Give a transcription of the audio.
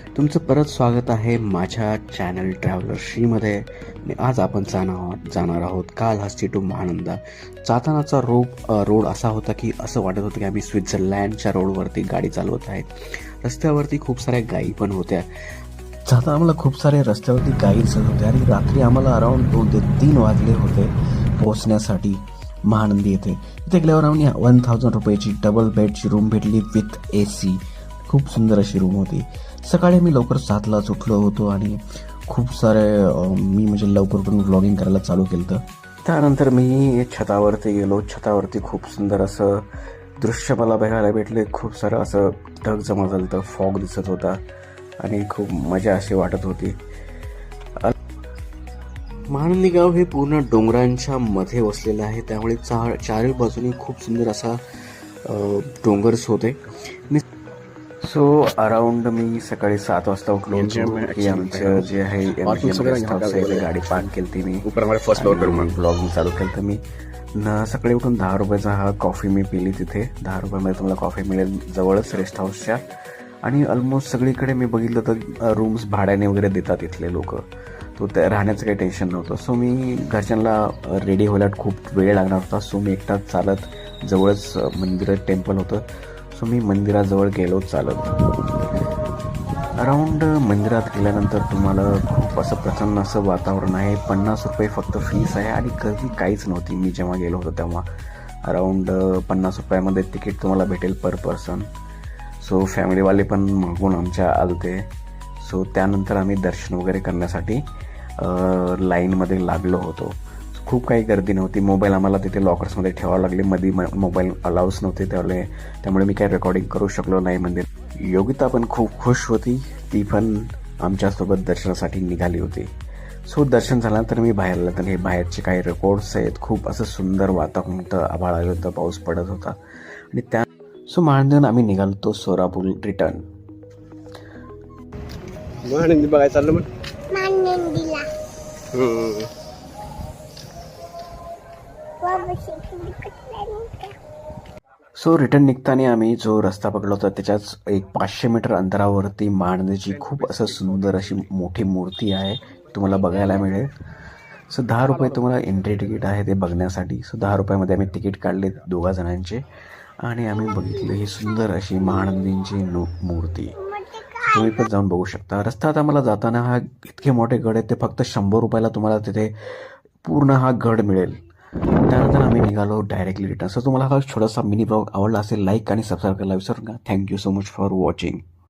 तुमचं परत स्वागत आहे माझ्या चॅनल ट्रॅव्हलर श्रीमध्ये. आणि आज आपण जाणार आहोत कालहस्ती टू महानंदा. जातानाचा रोड असा होता की असं वाटत होतं की आम्ही स्वित्झर्लंडच्या रोडवरती गाडी चालवत आहे. रस्त्यावरती खूप साऱ्या गायी पण होत्या. जाता आम्हाला खूप सारे रस्त्यावरती गायी दिसत होते आणि रात्री आम्हाला अराउंड 2 ते 3 वाजले होते पोहोचण्यासाठी महानंदी येथे. इथे गेल्यावर आम्ही 1000 रुपयाची डबल बेडची रूम भेटली विथ AC. खूप सुंदर अशी रूम होती. सकाळी मी लवकर 7लाच उठलो होतो आणि खूप सारे मी म्हणजे लवकर उठून व्लॉगिंग करायला चालू केलं होतं. त्यानंतर मी छतावरती गेलो. छतावरती खूप सुंदर असं दृश्य मला बघायला भेटले. खूप सारं असं ढग जमा झालं होतं, फॉग दिसत होता आणि खूप मजा अशी वाटत होती. महानंदी गाव हे पूर्ण डोंगरांच्या मध्ये वसलेलं आहे, त्यामुळे चारही बाजूनी खूप सुंदर असा डोंगर्स होते. सो अराउंड मी सकाळी 7 वाजता उठलो होतो की आमचं जे आहे गाडी पार्क केली मी ब्लॉगिंग चालू केलं. तर मी सकाळी उठून 10 रुपयाचा हा कॉफी मी पिली. तिथे 10 रुपयामध्ये तुम्हाला कॉफी मिळेल जवळच रेस्ट हाऊसच्या. आणि ऑलमोस्ट सगळीकडे मी बघितलं तर रूम्स भाड्याने वगैरे देतात इथले लोक. तो त्या राहण्याचं काही टेन्शन नव्हतं. सो मी घरच्यांना रेडी व्हायला खूप वेळ लागणार होता. सो मी एकटाच चालत जवळच मंदिर टेम्पल होतं. सो मी मंदिराजवळ गेलो चालत. अराउंड मंदिरात गेल्यानंतर तुम्हाला खूप असं प्रसन्न असं वातावरण आहे. 50 रुपये फक्त फीस आहे आणि गर्दी काहीच नव्हती. मी जेव्हा गेलो होतो तेव्हा अराउंड 50 रुपयामध्ये तिकीट तुम्हाला भेटेल पर पर्सन. सो फॅमिलीवाले पण मागून आमच्या आलते. सो त्यानंतर आम्ही दर्शन वगैरे करण्यासाठी लाईनमध्ये लागलो होतो. खूप काही गर्दी नव्हती. मोबाईल आम्हाला तिथे लॉकर्समध्ये ठेवावं लागले. मध्ये मोबाईल अलाउच नव्हते त्यामुळे मी काही रेकॉर्डिंग करू शकलो नाही. मंदिर योगिता पण खूप खुश होती. ती पण आमच्यासोबत दर्शनासाठी निघाली होती. सो दर्शन झाल्यानंतर मी बाहेर आलो. तर हे बाहेरचे काही रेकॉर्ड्स आहेत. खूप असं सुंदर वातावरण होतं. आभाळ आलं होतं, पाऊस पडत होता आणि सो महानंदीहून आम्ही निघालो सोलापूर रिटर्न. महानंदी बघायला चाललं मग सो रिटर्न निघताना आम्ही जो रस्ता पकडला होता त्याच्याच एक 500 मीटर अंतरावरती महानंदीची खूप असं सुंदर अशी मोठी मूर्ती आहे, तुम्हाला बघायला मिळेल. सो 10 रुपये तुम्हाला एंट्री तिकीट आहे ते बघण्यासाठी. सो 10 रुपयामध्ये आम्ही तिकीट काढले 2 जणांचे आणि आम्ही बघितलं ही सुंदर अशी महानंदींची मूर्ती. तुम्ही पण जाऊन बघू शकता. रस्त्यात आम्हाला जाताना हा इतके मोठे गड आहेत, ते फक्त 100 रुपयाला तुम्हाला तिथे पूर्ण हा गड मिळेल. त्यानंतर आम्ही निघालो डायरेक्टली रिटर्न. सो तुम्हाला हा छोटासा मिनी ब्लॉग आवडला असेल लाईक आणि सबस्क्राईब करायला विसरू नका. Thank you so much for watching.